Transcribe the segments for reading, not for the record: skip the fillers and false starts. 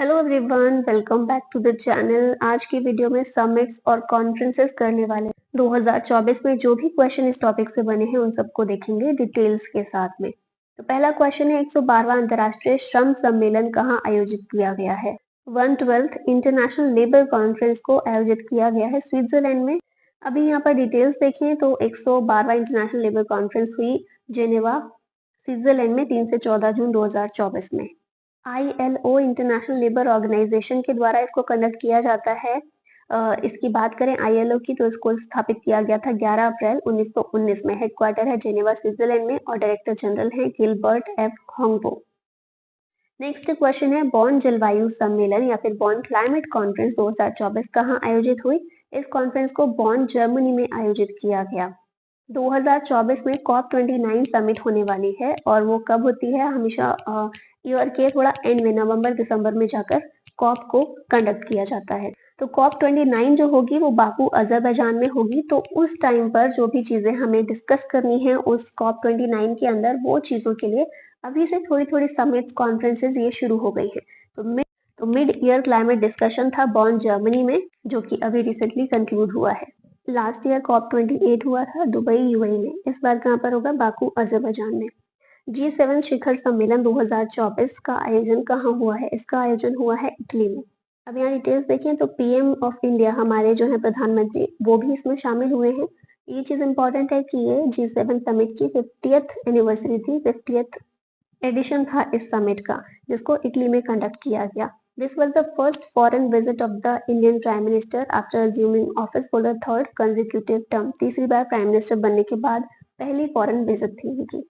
Hello everyone, welcome back to the channel. आज की video में समिट्स और कॉन्फ्रेंसेस करने वाले 2024 में जो भी क्वेश्चन इस टॉपिक से बने हैं उन सबको देखेंगे डिटेल्स के साथ में। तो पहला क्वेश्चन है 112वां अंतर्राष्ट्रीय श्रम सम्मेलन कहाँ आयोजित किया गया है। 112th इंटरनेशनल लेबर कॉन्फ्रेंस को आयोजित किया गया है स्विट्जरलैंड में। अभी यहाँ पर डिटेल्स देखें तो 112वां इंटरनेशनल लेबर कॉन्फ्रेंस हुई जेनेवा स्विट्जरलैंड में 3 से 14 जून 2024 में। ILO इंटरनेशनल लेबर ऑर्गेनाइजेशन के द्वारा इसको कंडक्ट किया जाता है। इसकी बात करें ILO की तो इसको स्थापित किया गया था 11 अप्रैल 1919 में। हेडक्वार्टर है जेनेवा स्विट्जरलैंड में और डायरेक्टर जनरल है Gilbert F Houngbo. Next question है बॉन जलवायु सम्मेलन या फिर बॉन क्लाइमेट कॉन्फ्रेंस 2024 कहाँ आयोजित हुई। इस कॉन्फ्रेंस को बॉन जर्मनी में आयोजित किया गया। 2024 में COP29 समिट होने वाली है और वो कब होती है, हमेशा ईयर के थोड़ा एंड में नवंबर दिसंबर में जाकर कॉप को कंडक्ट किया जाता है। तो COP29 जो होगी वो बाकू अजरबैजान में होगी। तो उस टाइम पर जो भी चीजें हमें डिस्कस करनी है उस COP29 के अंदर, वो चीजों के लिए अभी से थोड़ी थोड़ी समिट्स कॉन्फ्रेंसेस ये शुरू हो गई है। तो मिड ईयर क्लाइमेट डिस्कशन था बॉन जर्मनी में, जो कि अभी रिसेंटली कंक्लूड हुआ है। लास्ट ईयर COP28 हुआ था दुबई यूएई में। इस बार कहाँ पर होगा, बाकू अजरबैजान में। G7 शिखर सम्मेलन 2024 का आयोजन कहाँ हुआ है। इसका आयोजन हुआ है इटली में। अब यहाँ डिटेल्स देखें तो पीएम ऑफ इंडिया हमारे जो है प्रधानमंत्री, वो भी इसमें शामिल हुए हैं। ये चीज इंपॉर्टेंट है कि ये G7 समिट की 50th एनिवर्सरी थी, 50th एडिशन था इस समिट का, जिसको इटली में कंडक्ट किया गया। This was the first foreign visit of the Indian Prime Minister after assuming office for the third consecutive term। तीसरी बार प्राइम मिनिस्टर बनने के बाद पहली फॉरेन विजिट थी उनकी।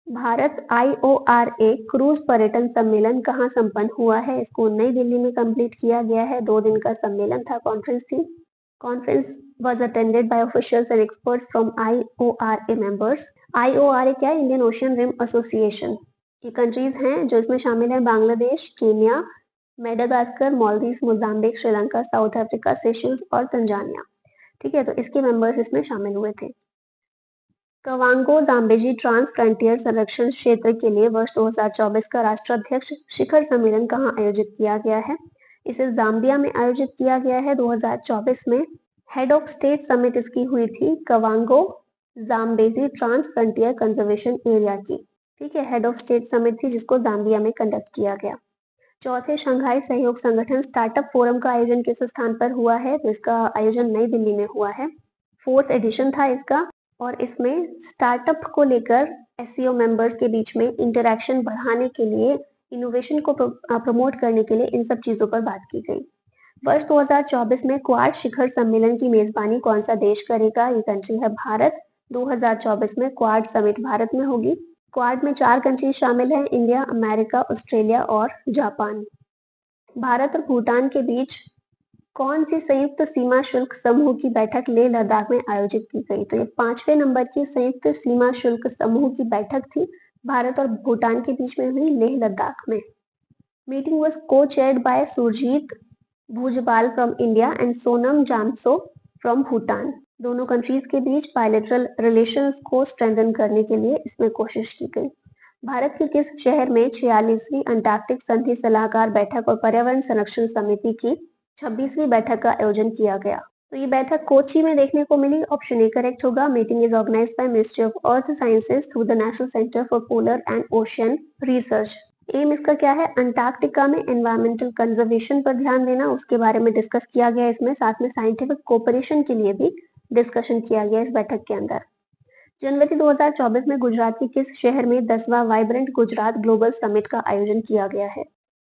भारत IORA क्रूज पर्यटन सम्मेलन कहाँ संपन्न हुआ है। इसको नई दिल्ली में कंप्लीट किया गया है। 2 दिन का सम्मेलन था, कॉन्फ्रेंस थी। Conference was attended by officials and experts from IORA members। IORA क्या है, इंडियन ओशियन रिम एसोसिएशन की कंट्रीज हैं जो इसमें शामिल है Bangladesh, Kenya, Madagascar, Maldives, Mozambique, Sri Lanka, south Africa, Seychelles और तंजानिया। ठीक है, तो इसके मेंबर्स इसमें शामिल हुए थे। कवांगो जाम्बेजी ट्रांस फ्रंटियर संरक्षण क्षेत्र के लिए वर्ष 2024 का राष्ट्राध्यक्ष शिखर सम्मेलन कहाँ आयोजित किया गया है। इसे जाम्बिया में आयोजित किया गया है 2024 में। हेड ऑफ स्टेट समिट इसकी हुई थी Kavango Zambezi trans frontier conservation area की। ठीक है, हेड ऑफ स्टेट समिट थी जिसको जाम्बिया में कंडक्ट किया गया। चौथे शंघाई सहयोग संगठन स्टार्टअप फोरम का आयोजन किस स्थान पर हुआ है। तो इसका आयोजन नई दिल्ली में हुआ है। 4th एडिशन था इसका और इसमें स्टार्टअप को लेकर एससीओ मेंबर्स के बीच में इंटरेक्शन बढ़ाने के लिए, इनोवेशन को प्रमोट करने के लिए इन सब चीजों पर बात की गई। वर्ष 2024 में क्वाड शिखर सम्मेलन की मेजबानी कौन सा देश करेगा। ये कंट्री है भारत। 2024 में क्वाड समिट भारत में होगी। क्वाड में 4 कंट्री शामिल है, इंडिया, अमेरिका, ऑस्ट्रेलिया और जापान। भारत और भूटान के बीच कौन सी संयुक्त सीमा शुल्क समूह की बैठक लेह लद्दाख में आयोजित की गई। तो ये 5वें नंबर की संयुक्त सीमा शुल्क समूह की बैठक थी, भारत और भूटान के बीच में हुई लेह लद्दाख में। मीटिंग वॉज को chaired by Surjit Bhujbal from India and Sonam Jamtsho from Bhutan. दोनों कंट्रीज के बीच बायलैटरल रिलेशंस को स्ट्रेंथन करने के लिए इसमें कोशिश की गई। भारत के किस शहर में 46वीं अंटार्कटिक संधि सलाहकार बैठक और पर्यावरण संरक्षण समिति की 26वीं बैठक का आयोजन किया गया। तो ये बैठक कोची में देखने को मिली। ऑप्शन ए करेक्ट होगा। Meeting is organised by Ministry of Earth Sciences through the National Centre for Polar and Ocean Research. Aim इसका क्या है, अंटार्कटिका में एनवायरमेंटल कंजर्वेशन पर ध्यान देना, उसके बारे में डिस्कस किया गया इसमें। साथ में साइंटिफिक कोऑपरेशन के लिए भी डिस्कशन किया गया इस बैठक के अंदर। जनवरी 2024 में गुजरात के किस शहर में 10वां वाइब्रेंट गुजरात ग्लोबल समिट का आयोजन किया गया है।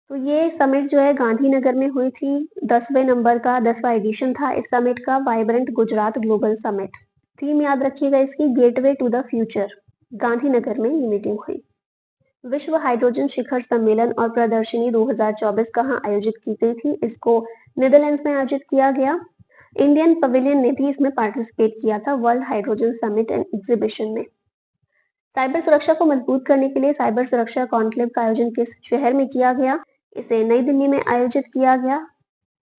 तो ये समिट जो है गांधीनगर में हुई थी। 10वें नंबर का 10वां एडिशन था इस समिट का, Vibrant Gujarat Global Summit. Theme याद रखिएगा इसकी, gateway to the future. Gandhinagar में ये मीटिंग हुई। विश्व हाइड्रोजन शिखर सम्मेलन और प्रदर्शनी 2024 कहाँ आयोजित की गई थी। इसको नीदरलैंड्स में आयोजित किया गया। इंडियन पवेलियन ने भी इसमें पार्टिसिपेट किया था, world hydrogen summit and exhibition में। साइबर सुरक्षा को मजबूत करने के लिए साइबर सुरक्षा कॉन्क्लेव का आयोजन किस शहर में किया गया। इसे नई दिल्ली में आयोजित किया गया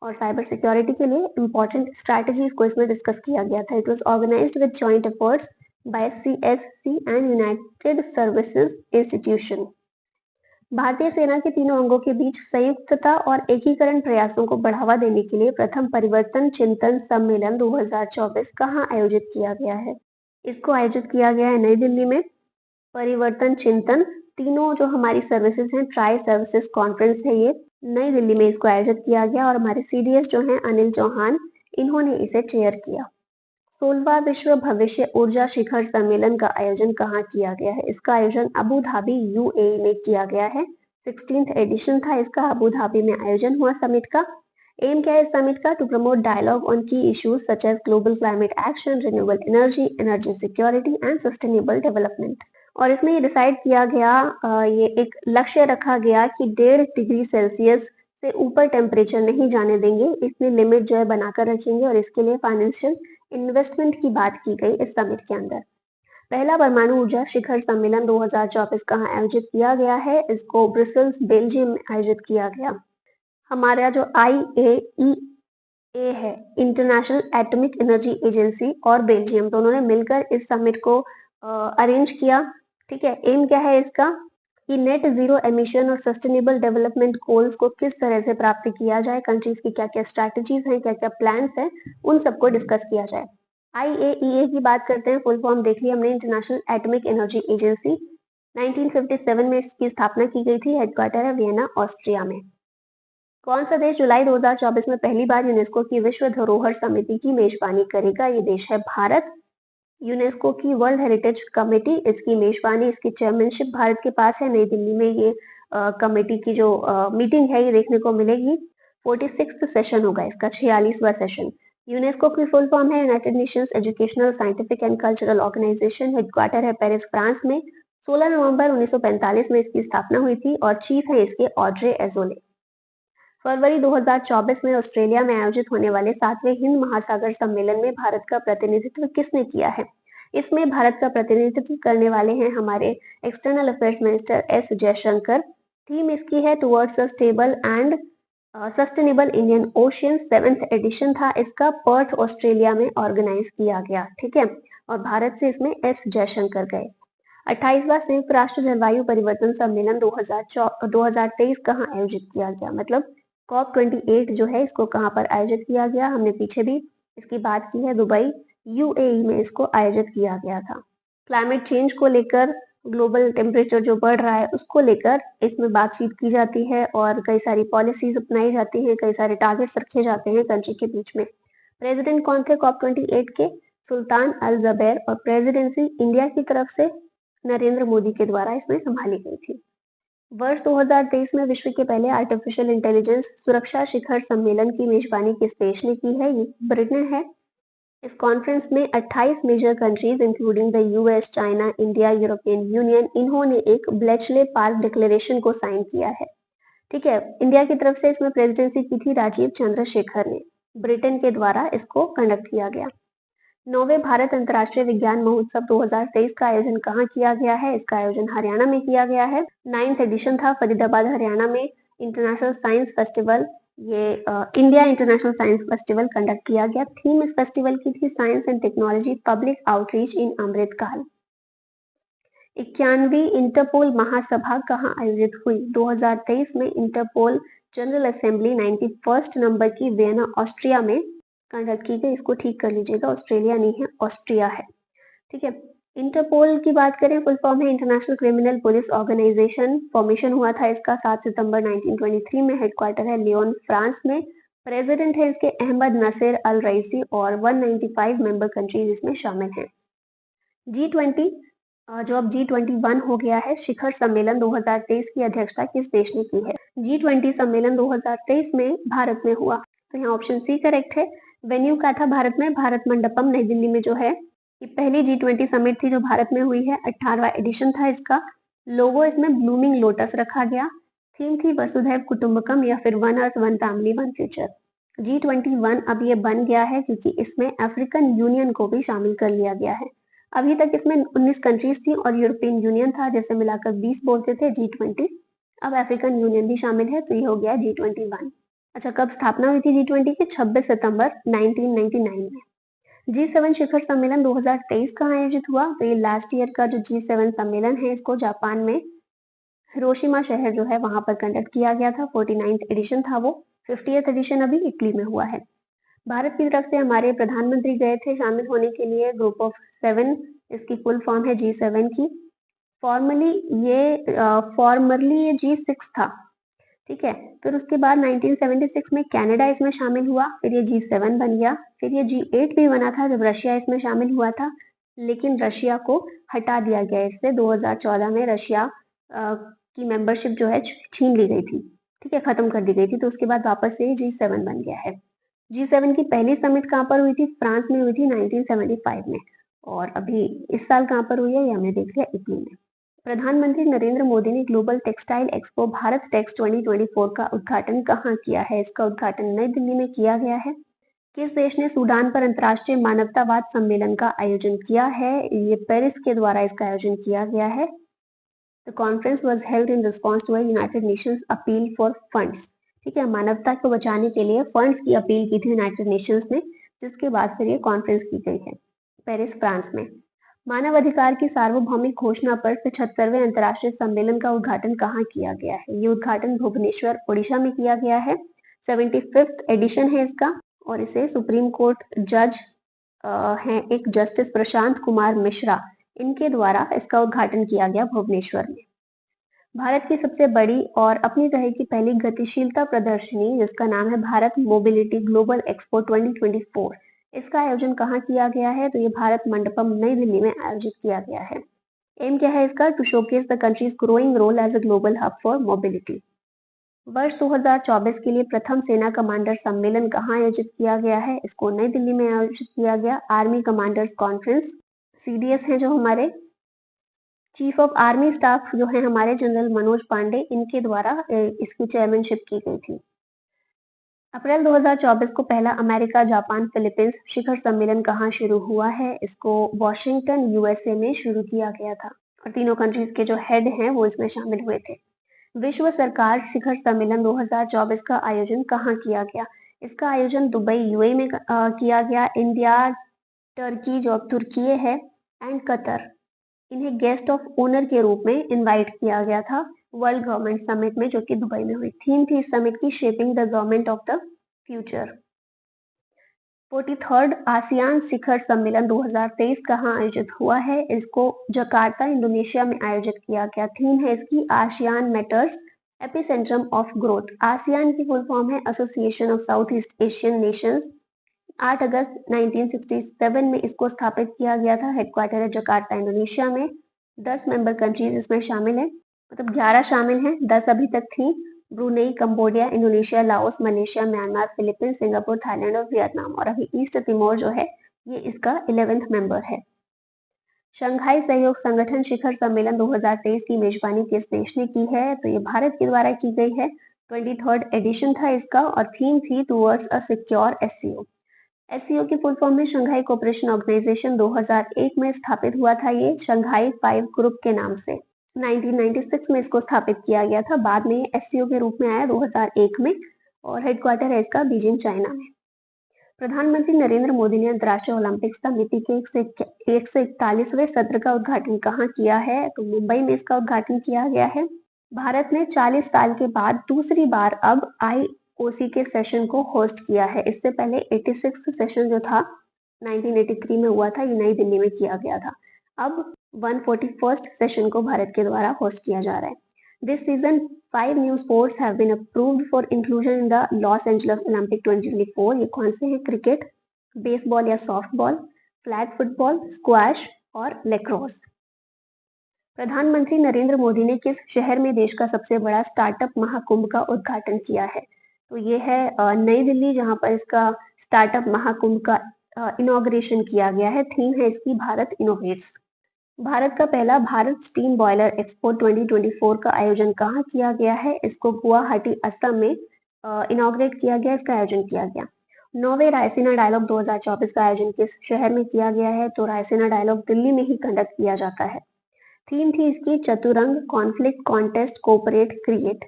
और साइबर सिक्योरिटी के लिए इंपॉर्टेंट स्ट्रैटेजीज को इसमें डिस्कस किया गया था। It was organised with joint efforts by CSC and United Services Institution. भारतीय सेना के तीनों अंगों के बीच संयुक्तता और एकीकरण प्रयासों को बढ़ावा देने के लिए प्रथम परिवर्तन चिंतन सम्मेलन 2024 कहाँ आयोजित किया गया है? इसको आयोजित किया गया है नई दिल्ली में। परिवर्तन चिंतन, तीनों जो हमारी सर्विसेज हैं, ट्राई सर्विसेज कॉन्फ्रेंस है ये, नई दिल्ली में इसको आयोजित किया गया और हमारे सीडीएस जो हैं अनिल चौहान, इन्होंने इसे चेयर किया। 16वां विश्व भविष्य ऊर्जा शिखर सम्मेलन का आयोजन कहाँ किया गया है? इसका आयोजन अबू धाबी यूएई में किया गया है। 16th एडिशन था इसका, अबू धाबी में आयोजन हुआ समिट का। एम क्या है इस समिट का? To promote dialogue on key issues such as global climate action, renewable energy, energy security and sustainable development. और इसमें ये डिसाइड किया गया, ये एक लक्ष्य रखा गया कि 1.5 डिग्री सेल्सियस से ऊपर टेम्परेचर नहीं जाने देंगे, इतनी लिमिट जो है बनाकर रखेंगे और इसके लिए फाइनेंशियल इन्वेस्टमेंट की बात की गई इस समिट के अंदर। पहला परमाणु ऊर्जा शिखर सम्मेलन 2024 कहाँ आयोजित किया गया है? इसको ब्रसेल्स बेल्जियम में आयोजित किया गया। हमारा जो IAEA है, इंटरनेशनल एटॉमिक एनर्जी एजेंसी, और बेल्जियम दोनों ने मिलकर इस समिट को अरेंज किया। ठीक है, एम क्या है इसका कि नेट जीरो एमिशन और सस्टेनेबल डेवलपमेंट गोल्स को किस तरह से प्राप्त किया जाए, कंट्रीज की क्या क्या स्ट्रैटेजीज हैं, क्या क्या प्लान्स हैं, उन सबको डिस्कस किया जाए। IAEA की बात करते हैं, फुल फॉर्म देख लिया हमने, इंटरनेशनल एटॉमिक एनर्जी एजेंसी। 1957 में इसकी स्थापना की गई थी, हेडक्वार्टर है वियना ऑस्ट्रिया में। कौन सा देश जुलाई 2024 में पहली बार यूनेस्को की विश्व धरोहर समिति की मेजबानी करेगा? ये देश है भारत। यूनेस्को की वर्ल्ड हेरिटेज कमेटी, इसकी मेजबानी, इसकी चेयरमैनशिप भारत के पास है। नई दिल्ली में ये कमेटी की जो मीटिंग है ये देखने को मिलेगी। 46th सेशन होगा इसका, 46वां सेशन। यूनेस्को की फुल फॉर्म है United Nations Educational, Scientific and Cultural Organisation. Headquarter है पेरिस, फ्रांस में। 16 नवंबर 1945 में इसकी स्थापना हुई थी और चीफ है इसके ऑड्रे एजोले। फरवरी 2024 में ऑस्ट्रेलिया में आयोजित होने वाले 7वें हिंद महासागर सम्मेलन में भारत का प्रतिनिधित्व किसने किया है? इसमें भारत का प्रतिनिधित्व करने वाले हैं हमारे external affairs minister S Jaishankar. Theme इसकी है towards a stable and sustainable Indian Ocean. 7th edition था इसका, पर्थ ऑस्ट्रेलिया में ऑर्गेनाइज किया गया। ठीक है, और भारत से इसमें एस जयशंकर गए। 28वां संयुक्त राष्ट्र जलवायु परिवर्तन सम्मेलन 2023 कहाँ आयोजित किया गया? मतलब COP28 जो है इसको कहाँ पर आयोजित किया गया? हमने पीछे भी इसकी बात की है, दुबई यूएई में इसको आयोजित किया गया था। क्लाइमेट चेंज को लेकर, ग्लोबल टेम्परेचर जो बढ़ रहा है उसको लेकर इसमें बातचीत की जाती है और कई सारी पॉलिसीज अपनाई जाती हैं, कई सारे टारगेट्स रखे जाते हैं कंट्री के बीच में। प्रेसिडेंट कौन थे COP28 के? सुल्तान अल जबेर, और प्रेसिडेंसी इंडिया की तरफ से नरेंद्र मोदी के द्वारा इसमें संभाली गई थी। वर्ष 2023 में विश्व के पहले आर्टिफिशियल इंटेलिजेंस सुरक्षा शिखर सम्मेलन की मेजबानी किस देश ने की है? ये ब्रिटेन है। इस कॉन्फ्रेंस में 28 major countries including the US, China, India, European Union, इन्होंने एक ब्लेचले पार्क डिक्लेरेशन को साइन किया है। ठीक है, इंडिया की तरफ से इसमें प्रेसिडेंसी की थी राजीव चंद्रशेखर ने। ब्रिटेन के द्वारा इसको कंडक्ट किया गया। 9वें भारत अंतर्राष्ट्रीय विज्ञान महोत्सव 2023 का आयोजन कहाँ किया गया है? इसका आयोजन हरियाणा में किया गया है। 9th एडिशन था, फरीदाबाद हरियाणा में। इंटरनेशनल साइंस फेस्टिवल, ये India international science festival conduct किया गया। थीम इस फेस्टिवल की थी science and technology public outreach in Amritkaal. 91वीं इंटरपोल महासभा कहाँ आयोजित हुई? 2023 में Interpol general assembly 91st number की वियना ऑस्ट्रिया में कंडक्ट की गई। इसको ठीक कर लीजिएगा, ऑस्ट्रेलिया नहीं है, ऑस्ट्रिया है। ठीक है, इंटरपोल की बात करें, फुल फॉर्म है International Criminal Police Organisation. Formation हुआ था इसका 7 सितंबर 1923 में। हेडक्वार्टर है लियोन, फ्रांस में। प्रेसिडेंट है इसके अहमद नसीर अल रईसी और 195 मेंबर कंट्रीज इसमें शामिल हैं। G20 जो अब G21 हो गया है, शिखर सम्मेलन 2023 की अध्यक्षता किस देश ने की है? G20 सम्मेलन 2023 में भारत में हुआ, तो यहाँ ऑप्शन सी करेक्ट है। वेन्यू क्या था भारत में? भारत मंडपम नई दिल्ली में जो है, ये पहली G20 समिट थी जो भारत में हुई है। 18वां एडिशन था इसका। लोगो इसमें ब्लूमिंग लोटस रखा गया। थीम थी वसुधैव कुटुंबकम या फिर one earth one family one future. G21 अब ये बन गया है क्योंकि इसमें अफ्रीकन यूनियन को भी शामिल कर लिया गया है। अभी तक इसमें 19 कंट्रीज थी और यूरोपियन यूनियन था, जैसे मिलाकर 20 बोलते थे G20। अब अफ्रीकन यूनियन भी शामिल है, तो ये हो गया G21। अच्छा, कब स्थापना हुई थी G20 की? 26 सितंबर 1999 में। G7 शिखर सम्मेलन 2023 कहाँ आयोजित हुआ? तो ये लास्ट ईयर का जो G7 सम्मेलन है, इसको जापान में हिरोशिमा शहर जो है वहां पर कंडक्ट किया गया था। 49th एडिशन था वो। 50th एडिशन अभी इटली में हुआ है। भारत की तरफ से हमारे प्रधानमंत्री गए थे शामिल होने के लिए ग्रुप ऑफ 7। इसकी फुल फॉर्म है G7 की। फॉर्मली ये G6 था। ठीक है, फिर उसके बाद 1976 में कनाडा इसमें शामिल हुआ, फिर ये G7 बन गया, फिर ये G8 भी बना था जब रशिया इसमें शामिल हुआ था, लेकिन रशिया को हटा दिया गया इससे। 2014 में रशिया की मेंबरशिप जो है छीन ली गई थी। ठीक है, खत्म कर दी गई थी, तो उसके बाद वापस से G7 बन गया है। G7 की पहली समिट कहाँ पर हुई थी? फ्रांस में हुई थी 1975 में। और अभी इस साल कहाँ पर हुई है, ये हमने देख लिया, इटली में। प्रधानमंत्री नरेंद्र मोदी ने global textile expo Bharat Tex 2024 का उद्घाटन कहाँ किया है? इसका उद्घाटन नई दिल्ली में किया गया है। किस देश ने सूडान पर अंतर्राष्ट्रीय मानवतावाद सम्मेलन का आयोजन किया है? ये पेरिस के द्वारा इसका आयोजन किया गया है। The conference was held in response to United Nations appeal for funds. ठीक है, मानवता को बचाने के लिए फंड्स की अपील की थी यूनाइटेड नेशंस ने, जिसके बाद फिर ये कॉन्फ्रेंस की गई है पेरिस, फ्रांस में। मानव अधिकार की सार्वभौमिक घोषणा पर 75वें अंतर्राष्ट्रीय सम्मेलन का उद्घाटन कहाँ किया गया है? ये उद्घाटन भुवनेश्वर, ओडिशा में किया गया है। 75th एडिशन है इसका, और इसे सुप्रीम कोर्ट जज हैं एक जस्टिस प्रशांत कुमार मिश्रा, इनके द्वारा इसका उद्घाटन किया गया भुवनेश्वर में। भारत की सबसे बड़ी और अपनी तरह की पहली गतिशीलता प्रदर्शनी, जिसका नाम है भारत मोबिलिटी ग्लोबल एक्सपो 2024, इसका आयोजन कहाँ किया गया है? तो ये भारत मंडपम नई दिल्ली में आयोजित किया गया है। एम क्या है इसका? To showcase the country's growing role as a global hub for mobility. वर्ष 2024 के लिए प्रथम सेना कमांडर सम्मेलन कहाँ आयोजित किया गया है? इसको नई दिल्ली में आयोजित किया गया। आर्मी कमांडर्स कॉन्फ्रेंस, CDS है जो हमारे चीफ ऑफ आर्मी स्टाफ जो है हमारे जनरल मनोज पांडे, इनके द्वारा इसकी चेयरमैनशिप की गई थी। अप्रैल 2024 को पहला अमेरिका जापान फिलीपींस शिखर सम्मेलन कहाँ शुरू हुआ है? इसको वॉशिंगटन USA में शुरू किया गया था, और तीनों कंट्रीज के जो हेड हैं वो इसमें शामिल हुए थे। विश्व सरकार शिखर सम्मेलन 2024 का आयोजन कहाँ किया गया? इसका आयोजन दुबई UAE में किया गया। इंडिया, टर्की जो तुर्की है, एंड कतर, इन्हें गेस्ट ऑफ ऑनर के रूप में इनवाइट किया गया था वर्ल्ड गवर्नमेंट समिट में, जो कि दुबई में हुई। थीम थी इस समिट की shaping the government of the future. 43rd ASEAN शिखर सम्मेलन 2023 कहाँ आयोजित हुआ है? इसको जकार्ता, इंडोनेशिया में आयोजित किया गया। थीम है इसकी ASEAN matters, epicentrum of growth. ASEAN की फुल फॉर्म है association of south east Asian nations. 8 अगस्त 1967 में इसको स्थापित किया गया था। हेडक्वार्टर है जकार्ता, इंडोनेशिया में। 10 मेंबर कंट्रीज इसमें शामिल है, मतलब 11 शामिल हैं, 10 अभी तक थी। Brunei, Cambodia, Indonesia, Laos, Malaysia, Myanmar, Philippines, Singapore, Thailand और वियतनाम, और अभी ईस्ट तिमोर जो है ये इसका 11th मेंबर है। शंघाई सहयोग संगठन शिखर सम्मेलन 2023 की मेजबानी किस देश ने की है? तो ये भारत के द्वारा की गई है। 23rd एडिशन था इसका, और थीम थी towards a secure SCO। SCO की फुल फॉर्म में शंघाई कोऑपरेशन ऑर्गेनाइजेशन। 2001 में स्थापित हुआ था ये शंघाई 5 ग्रुप के नाम से। 1996 में इसको स्थापित किया गया था, बाद में ये SCO के रूप में आया 2001 में, और हेडक्वार्टर है इसका बीजिंग, चाइना में। प्रधानमंत्री नरेंद्र मोदी ने अंतर्राष्ट्रीय ओलंपिक समिति के 141वें सत्र का उद्घाटन कहाँ किया है? तो मुंबई में इसका उद्घाटन किया गया है। भारत ने 40 साल के बाद दूसरी बार अब IOC के सेशन को होस्ट किया है। इससे पहले 86 सेशन जो था 1983 में हुआ था, ये नई दिल्ली में किया गया था। अब 141st सेशन को भारत के द्वारा होस्ट किया जा रहा है। This season, 5 new sports have been approved for inclusion in the Los Angeles Olympic 2024. ये कौन से हैं? क्रिकेट, बेसबॉल या सॉफ्टबॉल, फ्लैग फुटबॉल, स्क्वैश और लेक्रोस। प्रधानमंत्री नरेंद्र मोदी ने किस शहर में देश का सबसे बड़ा स्टार्टअप महाकुंभ का उद्घाटन किया है? तो ये है नई दिल्ली, जहां पर इसका स्टार्टअप महाकुंभ का इनॉग्रेशन किया गया है। थीम है इसकी भारत इनोवेट्स। भारत का पहला भारत स्टीम बॉयलर एक्सपो 2024 का आयोजन कहाँ किया गया है? इसको गुवाहाटी, असम में इनॉग्रेट किया गया, इसका आयोजन किया गया। 9वें रायसीना डायलॉग 2024 का आयोजन किस शहर में किया गया है? तो रायसीना डायलॉग दिल्ली में ही कंडक्ट किया जाता है। थीम थी इसकी चतुरंग, कॉन्फ्लिक्ट, कॉन्टेस्ट, कोऑपरेट, क्रिएट,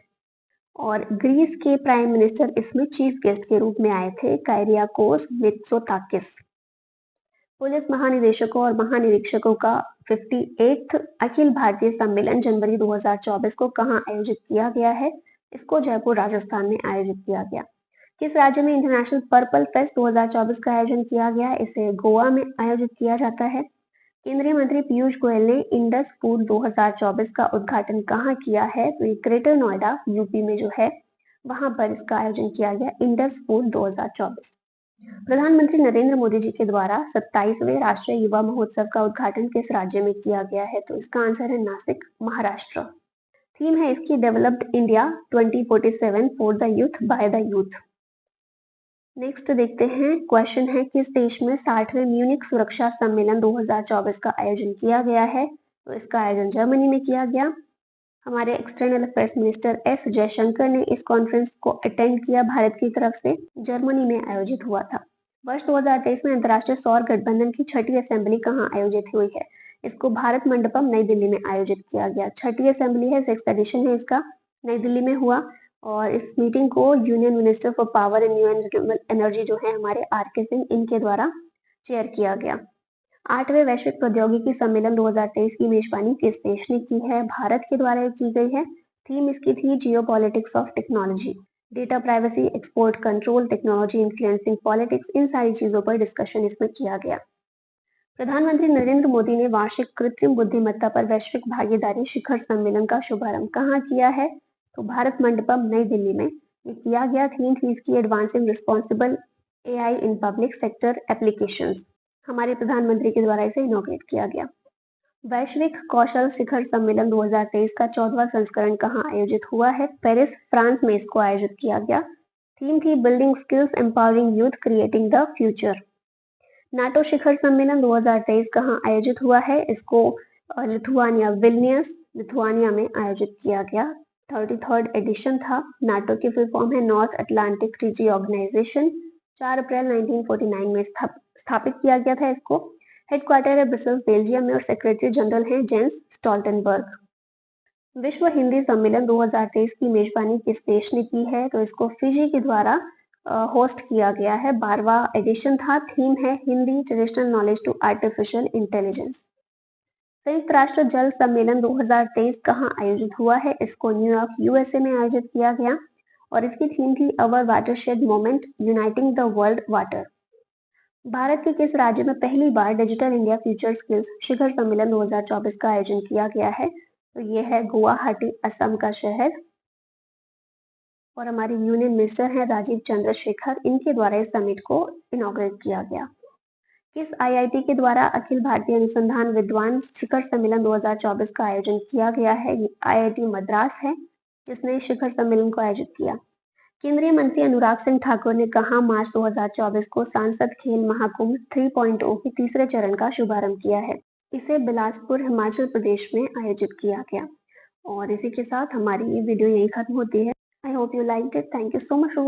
और ग्रीस के प्राइम मिनिस्टर इसमें चीफ गेस्ट के रूप में आए थे, कायरियाकोस मित्सोताकिस। पुलिस महानिदेशकों और महानिरीक्षकों का 58th अखिल भारतीय सम्मेलन जनवरी 2024 को कहाँ आयोजित किया गया है? इसको जयपुर राजस्थान में आयोजित किया गया। किस राज्य में इंटरनेशनल पर्पल फेस्ट 2024 का आयोजन किया गया है? इसे गोवा में आयोजित किया जाता है। केंद्रीय मंत्री पीयूष गोयल ने इंडस फूड 2024 का उद्घाटन कहाँ किया है? तो ये ग्रेटर नोएडा यूपी में जो है वहां पर इसका आयोजन किया गया, इंडस फूड 2024। प्रधानमंत्री नरेंद्र मोदी जी के द्वारा 27वें राष्ट्रीय युवा महोत्सव का उद्घाटन किस राज्य में किया गया है? तो इसका आंसर है नासिक, महाराष्ट्र। थीम है इसकी developed India 2047 for the youth by the youth. Next देखते हैं, क्वेश्चन है किस देश में 60वें म्यूनिक सुरक्षा सम्मेलन 2024 का आयोजन किया गया है? तो इसका आयोजन जर्मनी में किया गया। हमारे external affairs minister S Jaishankar ने इस कॉन्फ्रेंस को अटेंड किया भारत की तरफ से, जर्मनी में आयोजित हुआ था। वर्ष 2023 में अंतर्राष्ट्रीय सौर गठबंधन की छठी असेंबली कहाँ आयोजित हुई है? इसको भारत मंडपम नई दिल्ली में आयोजित किया गया। छठी असेंबली है, 6th एडिशन है इसका, नई दिल्ली में हुआ। और इस मीटिंग को union minister for power and new and energy जो है हमारे आर.के. सिंह, इनके द्वारा चेयर किया गया। 8वें वैश्विक प्रौद्योगिकी सम्मेलन 2023 की मेजबानी किस देश ने की है? भारत के द्वारा की गई है। थीम इसकी थी geopolitics of technology, data privacy, export control, technology influencing politics, इन सारी चीजों पर डिस्कशन इसमें किया गया। प्रधानमंत्री नरेंद्र मोदी ने वार्षिक कृत्रिम बुद्धिमत्ता पर वैश्विक भागीदारी शिखर सम्मेलन का शुभारंभ कहाँ किया है? तो भारत मंडपम नई दिल्ली में ये किया गया। थीम थी इसकी advancing responsible AI in public sector applications. हमारे प्रधानमंत्री के द्वारा इसे इनॉग्रेट किया गया। वैश्विक कौशल शिखर सम्मेलन 2023 का 14वां संस्करण कहाँ आयोजित हुआ है? पेरिस, फ्रांस में इसको आयोजित किया गया। थीम थी building skills, empowering youth, creating the future. NATO शिखर सम्मेलन 2023 कहाँ आयोजित हुआ है? इसको लिथुआनिया, विल्नियस, लिथुआनिया में आयोजित किया गया। 33rd एडिशन था। नाटो की फुल फॉर्म है नॉर्थ अटलांटिक ट्रीटी ऑर्गेनाइजेशन। 4 अप्रैल 1949 में स्थापित किया गया था इसको। हेडक्वार्टर है ब्रसेल्स, बेल्जियम में, और सेक्रेटरी जनरल है जेंस स्टोल्टनबर्ग। विश्व हिंदी सम्मेलन 2023 की मेजबानी किस देश ने की है? तो इसको फिजी के द्वारा होस्ट किया गया है। 12वां एडिशन था। थीम है Hindi, traditional knowledge to artificial intelligence. संयुक्त राष्ट्र जल सम्मेलन 2023 कहाँ आयोजित हुआ है? इसको न्यूयॉर्क, यूएसए में आयोजित किया गया और इसकी थीम थी our watershed moment, uniting the world water. Bharat के किस राज्य में पहली बार डिजिटल इंडिया फ्यूचर स्किल्स शिखर सम्मेलन 2024 का आयोजन किया गया है? तो ये है गुवाहाटी, असम का शहर। और हमारे यूनियन मिनिस्टर हैं राजीव चंद्रशेखर, इनके द्वारा इस समिट को इनॉग्रेट किया गया। किस आईआईटी के द्वारा अखिल भारतीय अनुसंधान विद्वान शिखर सम्मेलन 2024 का आयोजन किया गया है? ये आईआईटी मद्रास है जिसने शिखर सम्मेलन को आयोजित किया। केंद्रीय मंत्री अनुराग सिंह ठाकुर ने कहा मार्च 2024 को सांसद खेल महाकुंभ 3.0 के तीसरे चरण का शुभारंभ किया है? इसे बिलासपुर, हिमाचल प्रदेश में आयोजित किया गया। और इसी के साथ हमारी ये वीडियो यही खत्म होती है। I hope you liked it. Thank you so much for